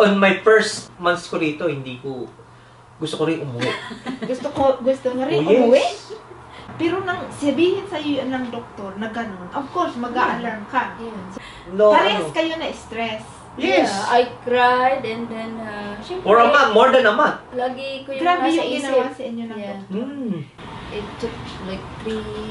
on my first months ko rito, gusto ko rin umuwi. Gusto mo rin umuwi? Pero nang sabihin sa'yo ng doktor na ganun, of course, mag-a-alarm ka. No, parehas kayo na stress. Yes. Yeah, I cried and then, For a month, more than a month. lagi ko yung Grabe nasa yung isip. ginawa sa inyo ng Yeah. doktor. It took like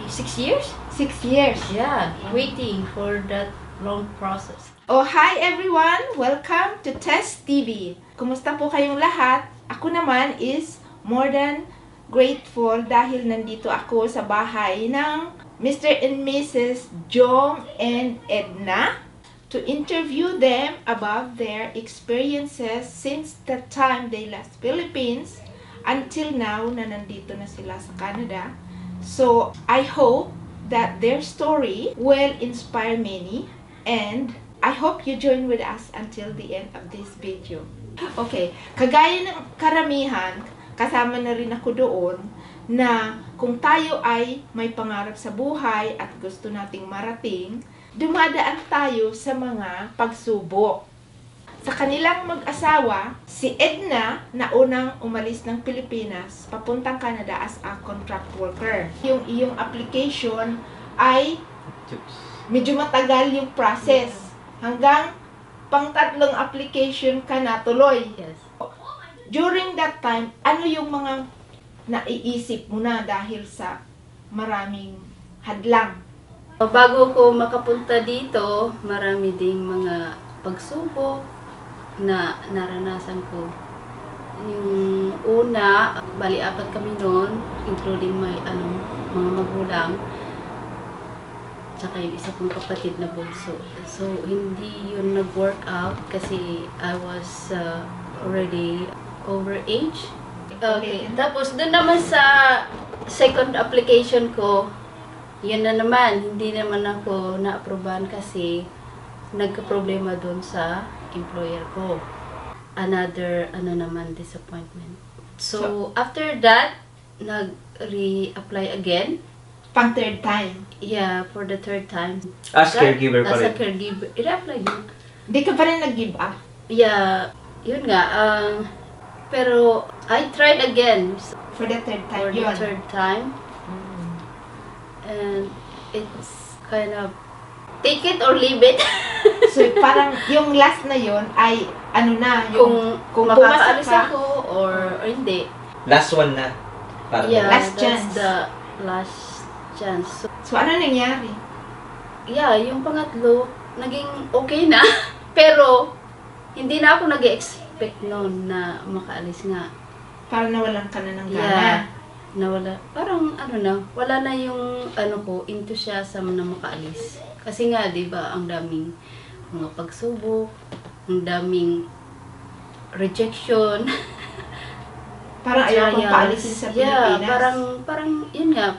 6 years? 6 years. Yeah, waiting for that long process. Oh, hi everyone! Welcome to Test TV. Kumusta po kayong lahat? Ako naman is more than grateful dahil nandito ako sa bahay ng Mr. and Mrs. Jong and Edna to interview them about their experiences since the time they left Philippines until now na nandito na sila sa Canada. So, I hope that their story will inspire many and I hope you join with us until the end of this video. Okay, kagaya ng karamihan, kasama na rin ako doon na kung tayo ay may pangarap sa buhay at gusto nating marating, dumadaan tayo sa mga pagsubok. Sa kanilang mag-asawa, si Edna na unang umalis ng Pilipinas papuntang Canada as a contract worker. Yung iyong application ay medyo matagal yung process. Hanggang pang-tatlong application ka na tuloy. Yes. During that time, ano yung mga naiisip mo na dahil sa maraming hadlang? Bago ko makapunta dito, marami ding mga pagsubok na naranasan ko. Yung una, bali 4 kami noon, including my mga magulang, tsaka yung isa kong kapatid na bunso. So, hindi yun nag-work out kasi I was already over age. Okay. Tapos, doon naman sa second application ko, yun na naman, hindi naman ako na-aprobahan kasi nagka-problema doon sa employer ko. Another, disappointment. So, after that, nag-re-apply again. Pang third time. Yeah, for the third time. As caregiver pa As a rin. caregiver. I-apply din. Hindi ka pa rin nag-give up? Yeah, yun nga. Pero, I tried again. For the third time For the yun? third time. And it's kind of, take it or leave it. So, parang yung last na yun ay, ano na, yung, kung makakaalis ako or hindi. Last one na. Parang Yeah, Last that's chance. the last chance. So, ano nangyari? Yeah, yung pangatlo, naging okay na. Pero, hindi na ako nag-expect noon na makaalis nga. Parang nawalan ka na ng gana. Yeah, nawala. Parang, wala na yung, enthusiasm na makaalis. Kasi nga, di ba, ang daming mga pagsubok, ang daming rejection. Parang ayaw kong paalisin sa Pilipinas. Yeah, yun nga,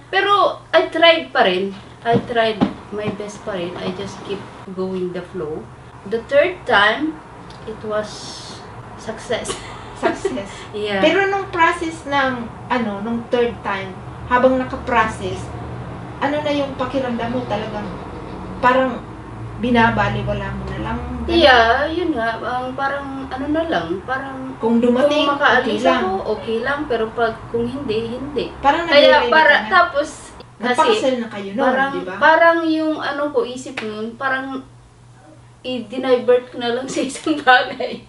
pero I tried pa rin. I tried my best pa rin. I just keep going the flow. The third time, it was success. Success. Yeah. Pero nung process ng, nung third time, habang naka-process, ano na yung pakiramdam mo talagang, parang binabaliwala mo na lang? Ganun? Yeah, yun nga. Parang parang Kung dumating, kung makaalis okay lang. ako, okay lang. Pero kung hindi, hindi. Parang Kaya nag-ready ka na. tapos, kasi, Napakasal na kayo noon, di ba? parang yung isip nun, parang i-divert ko na lang sa isang bagay.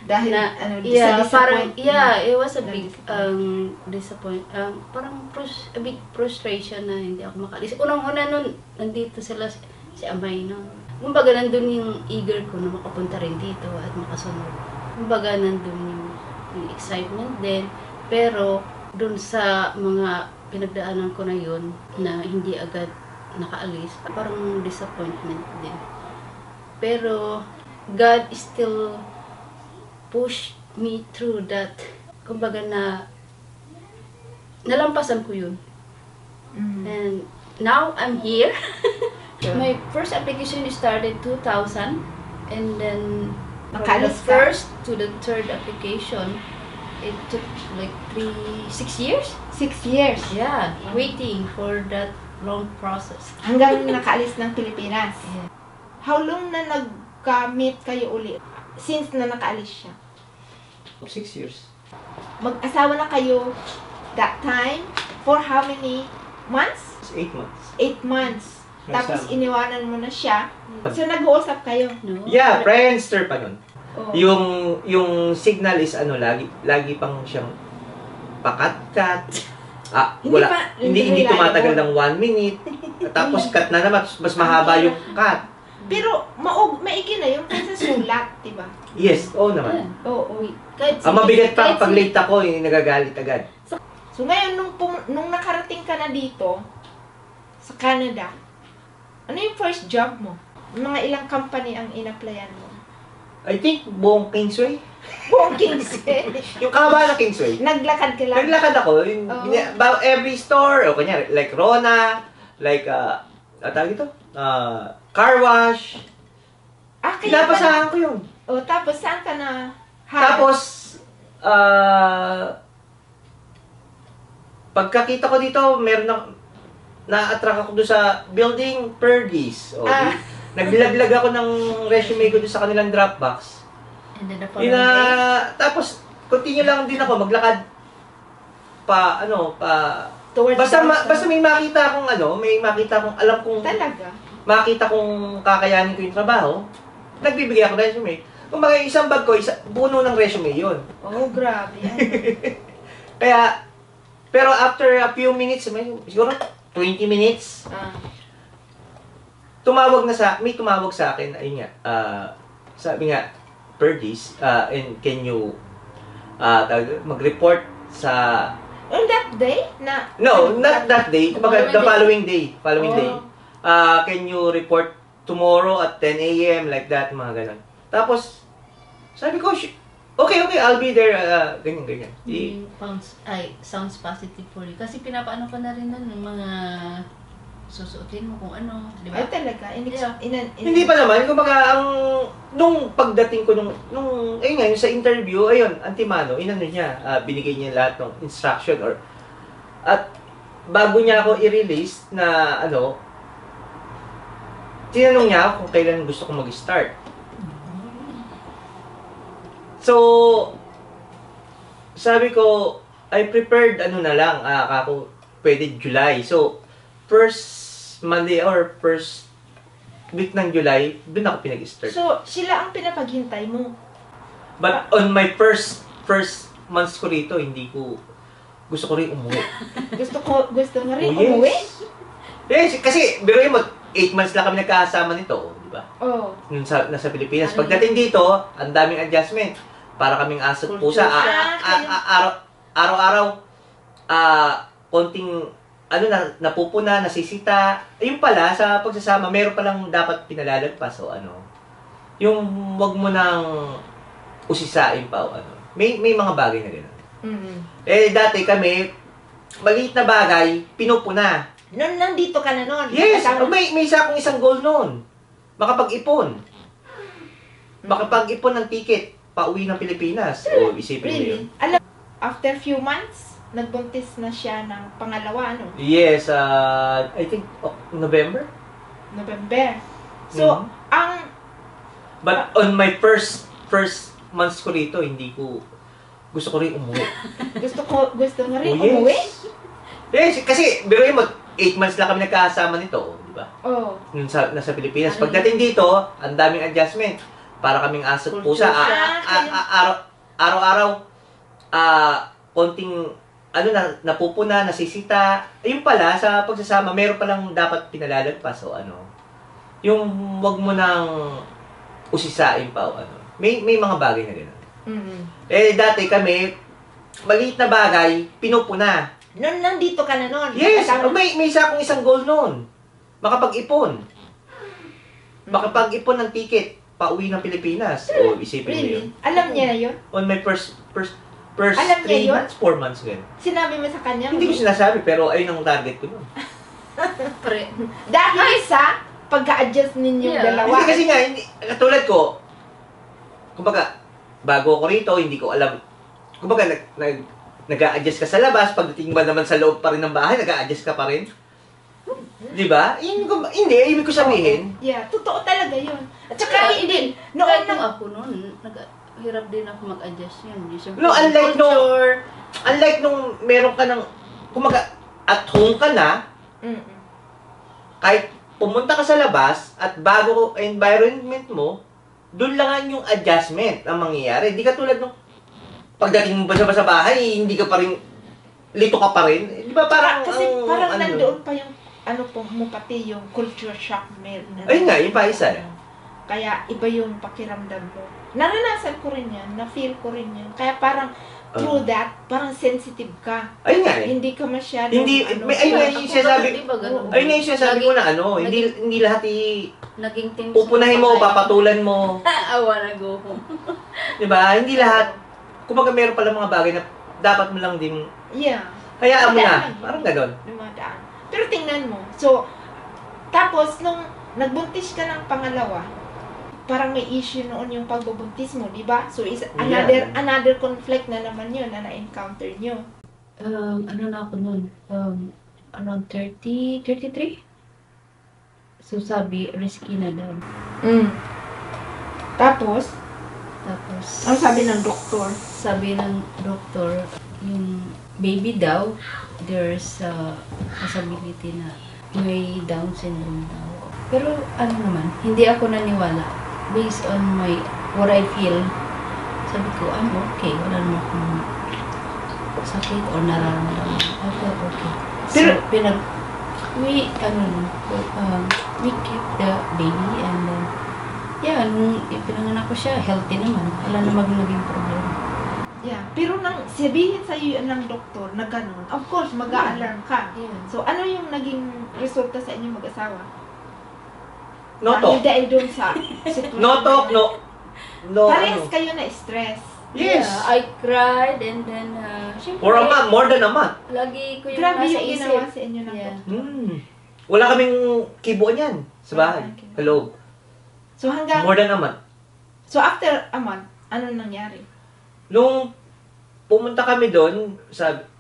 Dahil, Na, sa parang, disappointment. it was a big parang a big frustration na hindi ako makaalis. Unang-una nun, nandito sila si Amay nun. Kumbaga, nandun yung eager ko na makapunta rin dito at makasunod. Kumbaga, nandun yung excitement din. Pero, dun sa mga pinagdaanan ko na yun, na hindi agad nakaalis, parang disappointment din. Pero, God still pushed me through that. Kumbaga nalampasan ko yun. And now, I'm here. My first application started 2000. And then, from the Nakaalis ka? first to the third application, it took like 6 years. 6 years. Yeah, waiting for that long process. Hanggang nakaalis ng Pilipinas. Yeah. How long na nag-meet kayo uli? since na nakaalis siya? 6 years. Mag-asawa na kayo that time for how many months? 8 months. 8 months. Tapos Nasama. iniwanan mo na siya. So nag-uusap kayo. No? Yeah, Friendster pa nun. Oh. Yung signal is ano, lagi pang siyang pakat-kat. Hindi Wala, pa- hindi hindi tumatagal reliable. ng 1 minute. Tapos cut na naman, mas mahaba yung cut. Pero maigi na yung kaysa sulat, diba? Yes, oo naman. Yan. Oo. Kahit Ang mabigat pa kahit kapag late ako, nagagalit agad. So ngayon, nung nakarating ka na dito, sa Canada, ano yung first job mo? Mga ilang company ang in-applyan mo? I think buong Kingsway. Buong Kingsway. Yung kahaba ng Kingsway. Naglakad ka lang. Naglakad ako. Oo. Every store, o kanya, like Rona, like, tawag ito? Car wash. Kaya Pinapasahan ko yun. O, tapos saan ka na? Tapos, pagkakita ko dito, meron na-attract ako doon sa building Pergis. O, naglaglag ako ng resume ko doon sa kanilang Dropbox. And then the following day, Tapos, continue lang din ako, maglakad Towards basta downtown. may makita akong alam kong, Talaga? makita kong kakayanin ko yung trabaho, nagbibigay ako ng resume. Kung bagay, isang bag ko, puno ng resume yun. Oh, grabe. Kaya, pero after a few minutes, siguro 20 minutes, may tumawag sa akin, ayun nga, sabi nga, Perdis, and can you mag-report sa... On that day? No, not that day, kumbaga, the following day. Day. Can you report tomorrow at 10 a.m. like that, mga ganun. Tapos, sabi ko, okay, I'll be there, ganyan. sounds positive for you. Kasi pinapaano ka na rin nun, ng mga susuotin mo kung ano, di ba? Ay, talaga. Hindi pa naman, kumbaga, nung pagdating ko, ayun nga, yung sa interview, ayun, antimano, niya, binigay niya lahat ng instruction, at bago niya ako i-release na, tinanong niya ako kung kailan gusto ko mag-start. So, sabi ko, I prepared, na lang, ako, pwede July. So, first Monday or first week ng July, doon ako pinag-start. So, sila ang pinapaghintay mo. But on my first months ko rito, gusto ko rin umuwi. Gusto mo rin Oh, yes. umuwi? Yes, kasi, biruin mo, 8 months lang kami nagkasama nito, di ba? Oh. Nasa Pilipinas. Pagdating dito, ang daming adjustment. Para kaming aso at pusa. Araw-araw, konting, napupuna, nasisita. Ayun pala, sa pagsasama, meron palang dapat pinalalagpas o yung wag mo nang usisain pa o May mga bagay na gano'n. Mm-hmm. Dati kami, maliit na bagay, pinupuna. Noon, nandito ka na noon. Yes! May isa akong isang goal noon. Makapag-ipon. Makapag-ipon ng ticket, pauwi ng Pilipinas. O, isipin mo yun. Really? Alam, after few months, nagbuntis na siya ng pangalawa, Yes, I think November. So, But on my first months ko rito, gusto ko rin umuwi. gusto mo rin Oh, yes. umuwi? Yes, kasi biruin mo, 8 months lang kami nagkasama nito, di ba? Oh. Nasa Pilipinas. Pagdating dito, ang daming adjustment. Para kaming aso at pusa. Araw-araw, konting, napupuna, nasisita. Ayun pala, sa pagsasama, meron palang dapat pinalalagpas o yung wag mo nang usisain pa o May mga bagay na gano'n. Mm-hmm. Dati kami, maliit na bagay, pinupuna. Noon, nandito ka na noon. Yes! May isa akong isang goal noon. Makapag-ipon. Makapag-ipon ng ticket, pauwi ng Pilipinas. O, isipin mo yun. Alam niya na yun? On my first Alam niya 3 yun? months, 4 months ganun. Sinabi mo sa kanya? Hindi ko sinasabi, pero ayun ang target ko noon. Dahil sa pagka-adjust ninyong dalawa. Hindi kasi nga, katulad ko, kumbaga, bago ako rito, hindi ko alam. Kumbaga, nag-a-adjust ka sa labas, pagdating ba naman sa loob pa rin ng bahay, nag-a-adjust ka pa rin. Di ba? Hindi, ibig ko sabihin. Yeah, totoo talaga yun. At saka Kahit hindi, Kahit noon nung ako noon, hirap din ako mag-adjust yun. Siyempre, No, culture. unlike nung meron ka ng, kumaga, at home ka na, Mm-mm. kahit pumunta ka sa labas, at bago environment mo, doon lang yung adjustment ang mangyayari. Hindi ka tulad nung, pagdating mo ba sa bahay, hindi ka pa rin, lito ka pa rin. Di ba parang, Kasi parang ano, nandoon pa yung, ano po, mo pati yung culture shock. Ayun nga, yung pa isa. Kaya iba yung pakiramdam mo. Naranasan ko rin yan, na-feel ko rin yan. Kaya parang, through that, parang sensitive ka. Ayun nga eh. Hindi ka masyado, Hindi, ayun nga yung sinasabi, Di ba ganun? ayun nga yung sinasabi ko na hindi lahat Naging team pupunahin mo, papatulan mo. Awa na go home. Di ba? Hindi lahat. Kumbaga meron pala mga bagay na dapat mo lang din, Yeah. hayaan mo na. Dumadaan lang. Parang ganon. Dumadaan. Pero tingnan mo. So, tapos, nung nagbuntis ka ng pangalawa, parang may issue noon yung pagbubuntis mo, di ba? So, is another conflict na naman yun na na-encounter nyo. Ano na ako noon? Around 30, 33? So sabi, risky na daw. Tapos, Tapos, ano sabi ng doktor? sabi ng doktor, yung baby daw, there's a possibility na may Down syndrome daw. Pero ano naman, hindi ako naniwala. Based on what I feel, sabi ko, I'm okay. Wala naman akong sakit or nararamdaman. I feel okay. So, Pero- we kept the baby and then, yeah, nung pinanganak ko siya, healthy naman. Wala namang naging problema. Yeah. Pero nang sabihin sa iyo ng doktor na ganun, of course, mag-a-alarm ka. Yeah. So, ano yung naging resulta sa inyong mag-asawa? No talk. Dahil doon sa sitwasyon. No talk, no. Parehas kayo na stress. Yes. Yeah, I cried and then, syempre, For a month, more than a month. lagi ko yung Grabe nasa yung isip. ginawa sa inyo ng Yeah. doktor. Wala kaming kibuan yan sa bahay. Okay. Hello. So, hanggang, More than a month. so after a month, ano nangyari? Nung pumunta kami doon,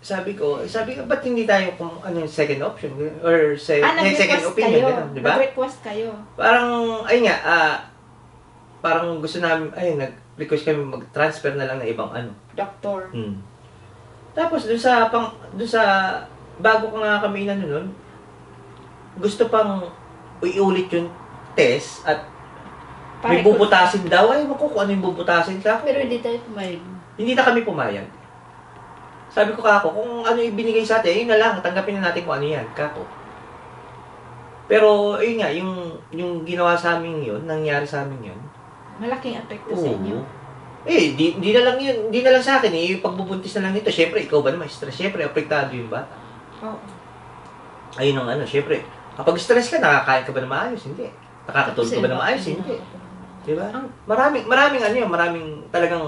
sabi ko, ba't hindi tayo kung ano yung second option? Or second Nag-request opinion, kayo. gano'n, di ba? Nag-request kayo. Parang, ayun nga, parang gusto namin, nag-request kami mag-transfer na lang ng ibang ano. Doktor. Tapos, doon sa, bago ka nga kami inano nun, gusto pang iulit yung test at may Pare- bubutasin daw. Ay, kung ano yung bubutasin ka. Pero hindi tayo pumayag. Hindi na kami pumayag. Sabi ko kako, kung ano yung binigay sa atin, yun na lang, tanggapin na natin kung ano yan, kako. Pero, ayun nga, yung ginawa sa amin yun, nangyari sa amin yun. Malaking epekto sa inyo. Di na lang yun, di na lang sa akin yung pagbubuntis na lang nito. Syempre, ikaw ba naman stress? Syempre, apektado yung bata. Oo. Ayun ang ano, syempre, kapag stress ka, nakakain ka ba na maayos? Hindi. Nakakatulog ka ba na maayos? Hindi. Diba? Maraming talagang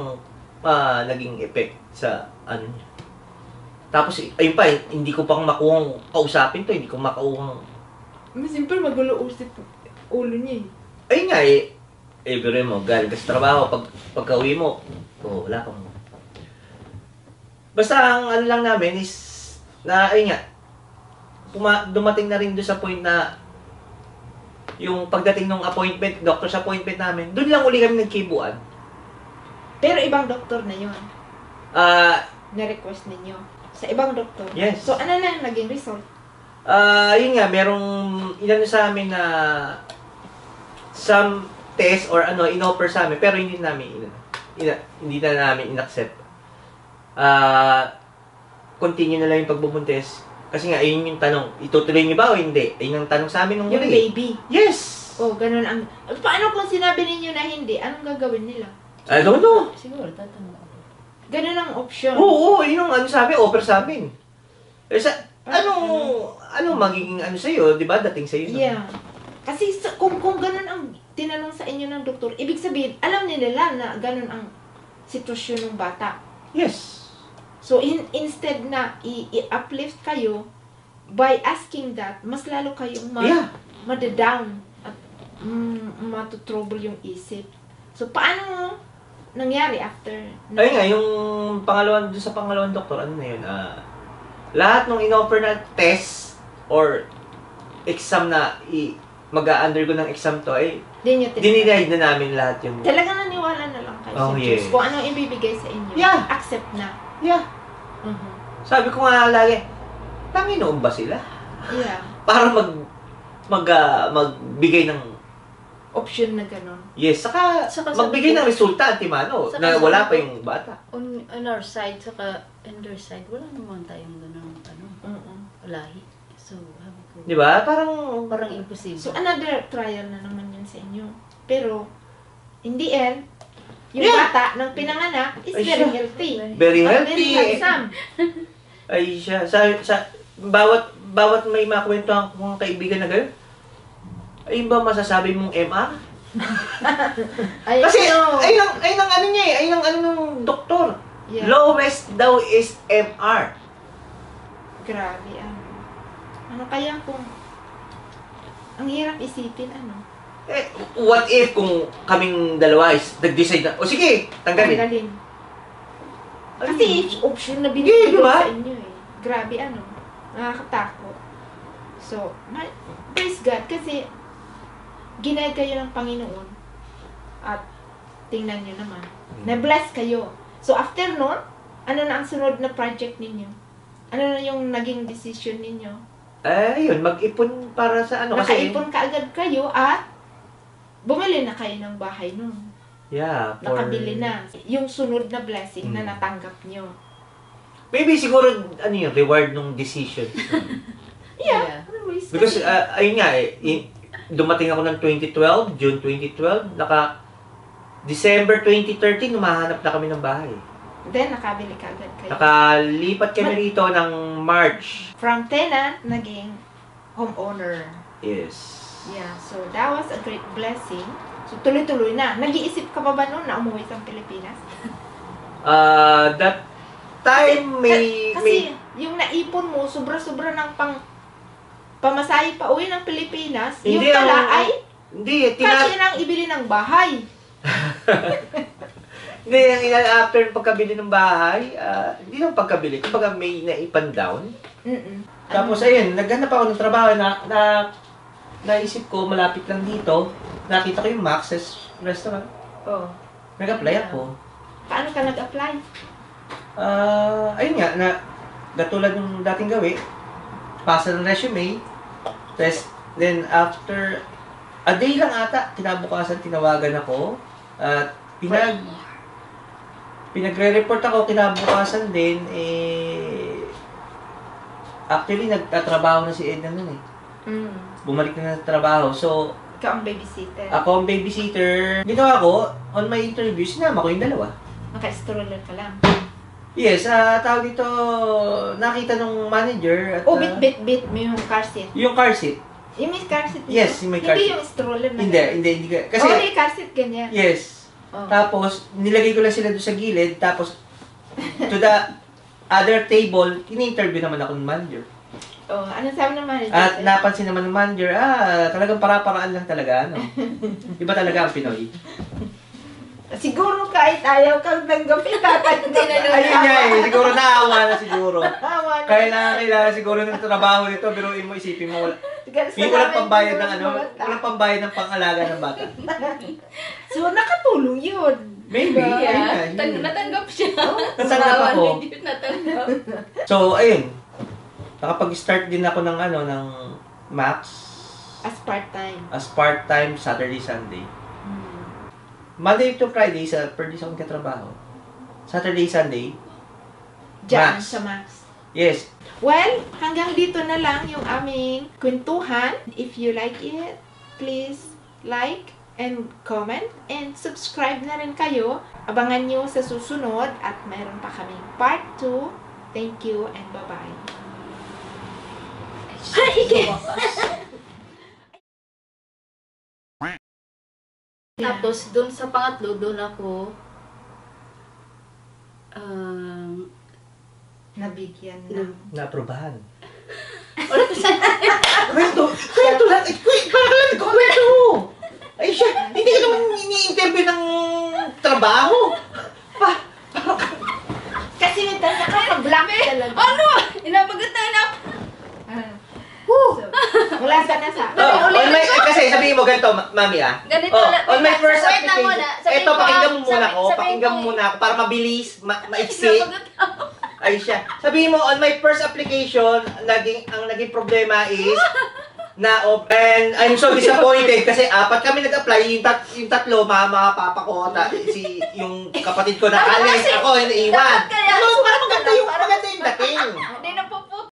naging effect sa ano niya. Tapos, ayun pa, hindi ko pang makuhang kausapin to, hindi ko makuhang... Mas simple magulo usip ulo niya eh. Ayun nga biro mo, galing ka sa trabaho, pagka-uwi mo, wala kang... Basta ang ano lang namin is, ayun nga, dumating na rin doon sa point na yung pagdating ng appointment, doctor's appointment namin, doon lang uli kami nagkibuan. Pero ibang doktor na yun. Na-request ninyo. Sa ibang doktor. Yes. So, ano na yung naging result? Yun nga, merong inano sa amin na some test or ano, inoffer sa amin, pero hindi na namin in-accept. Continue na lang yung pagbubuntis. Kasi nga, ayun yung tanong, itutuloy niyo ba o hindi? Ayun ang tanong sa amin nung Yung huli. baby. Yes! Oh, ganun ang... Paano kung sinabi ninyo na hindi? Anong gagawin nila? I don't know. Siguro, tatanong ako. Ganun ang option. Oo, yun ang ano sabi, offer sa amin. Ano magiging ano sa'yo, di ba? Dating sa'yo. Yeah. Kasi kung ganun ang tinanong sa inyo ng doktor, ibig sabihin, alam nila na ganun ang sitwasyon ng bata. Yes. So, instead na i-uplift kayo, by asking that, mas lalo kayong madadown at matutrouble yung isip. So, paano nangyari after? Ayun nga, yung doon sa pangalawang doktor, ano na yun, lahat ng in-offer na test or exam na mag-undergo ng exam to, ay Di nyo dinidahid na namin lahat yung... Talagang naniwala na lang kayo Oh, sa Diyos. yes. Kung ano ibibigay sa inyo, Yeah. accept na. Yeah. Mhm. Sabi ko nga lagi, Panginoon ba sila? Yeah. Para magbigay ng... Option na ganun. Yes, saka Saka magbigay sabi ng ko- resulta, Antimano, Saka na sabi wala pa ko- yung bata. On our side, saka on their side, wala naman tayong ganun, lahi. So, sabi ko, Di ba? Parang... parang imposible. So, another trial na naman yun sa inyo. Pero, in the end, yung Yeah. bata ng pinanganak is Ay, very siya. healthy. Very At healthy. very handsome. Ay siya. Sa bawat may makwentuhan kong kaibigan na gano'n, ay ba masasabi mong MR? Ay, Kasi, no. ayun ang ano niya eh. Ayun ang ano ng doktor. Yeah. Lowest daw is MR. Grabe, ano. Ano kaya kung... Ang hirap isipin, ano. Eh, what if kung kaming dalawa is nag-decide na, o sige, tanggalin. Tanggalin. Ay, Kasi option na Yeah, binibigay diba? sa inyo eh. Grabe, ano. Nakakatakot. So, praise God kasi ginay kayo ng Panginoon at tingnan nyo naman. Na-bless kayo. So, after nun, ano na ang sunod na project ninyo? Ano na yung naging decision ninyo? ayun, mag-ipon para sa ano kasi. Nakaipon ka agad kayo at bumili na kayo ng bahay nun. Yeah, for... Nakabili na. Yung sunod na blessing na natanggap nyo. Maybe siguro, ano yun, reward ng decision. Yeah. Always. Because, Kasi- ayun nga dumating ako ng 2012, June 2012, December 2013, humahanap na kami ng bahay. Then, nakabili ka agad kayo. Nakalipat kami rito ng March. From tenant, naging homeowner. Yes. Yeah, so that was a great blessing. So, tuloy-tuloy na. Nag-iisip ka pa ba noon na umuwi sa Pilipinas? That time may... Kasi yung naipon mo, sobra-sobra ng pamasahe pa uwi ng Pilipinas, yung Hindi, pala ang- ay Hindi, kasi nang ibili ng bahay. Hindi, after pagkabili ng bahay, hindi lang pagkabili. Kumbaga may naipan down. Mm-mm. Tapos ayun, naghanap ako ng trabaho naisip ko malapit lang dito. Nakita ko yung Max's restaurant. Oh. Nag-apply ako. Paano ka nag-apply? Ayun nga, katulad ng dating gawi, pasa ng resume, then after a day lang ata, kinabukasan tinawagan ako, at pinagre-report ako kinabukasan din, actually nagtatrabaho na si Edna nun eh. Bumalik na ng trabaho. So, Ikaw ang babysitter. ako ang babysitter. Ginawa ko, on my interview, sinama ko yung dalawa. Naka-stroller ka lang. Yes, tawag dito, nakita nung manager at... Oh, bit mo yung car seat. yung car seat. Yung may car seat mo? Yes, yung may car Hindi seat. yung stroller na. Hindi. Kasi, oh, may car seat ganyan. yes. Oh. Tapos, nilagay ko lang sila doon sa gilid. Tapos, to the other table, in-interview naman ako ng manager. Oh, anong sabi ng manager? At napansin naman ng manager, talagang para-paraan lang talaga, ano. Iba talaga ang Pinoy. Siguro kahit ayaw kang tanggapin, tatanggapin na nun. Ayun nga eh, siguro naawa na siguro. Tawa na. Kailangan siguro ng trabaho nito, pero isipin mo, walang pambayad ng ano, walang pambayad ng pang-alaga ng bata. So, nakatulong yun. Maybe, Yeah. ayun nga. Natanggap siya. Natanggap ako. Natanggap. So, ayun. Nakapag-start din ako ng ng Max As part-time. as part-time Saturday, Sunday. Monday to Friday, per day akong katrabaho. Saturday, Sunday. Diyan Max. sa Max. Yes. Well, hanggang dito na lang yung aming kwentuhan. If you like it, please like and comment and subscribe na rin kayo. Abangan nyo sa susunod at mayroon pa kaming part 2. Thank you and bye-bye. Tapos, doon sa pangatlo, doon ako, Nabigyan ng... Naaprubahan. wala ko siya. Kwento lang. Parang kwento mo. Ay siya, hindi ka naman ini-interview ng trabaho. Kasi may nakaka-blank talaga. Ano? Inapagutan na. So, mula sa sa... Kasi sabihin mo ganito, mami Ganito lang. on my first Wait lang application, muna. Sabihin eto, ko, pakinggan mo muna sabi- ko, sabihin pakinggan ko- mo muna ako para mabilis, maiksi. Ay siya. Sabihin mo, on my first application, ang naging problema is, and I'm so disappointed kasi apat kami nag-apply, yung tatlo, mama, papa ko, yung kapatid ko na alis, ako, yung naiwan. Dapat kaya, Para sulat maganda na lang, yung para dating. Hindi,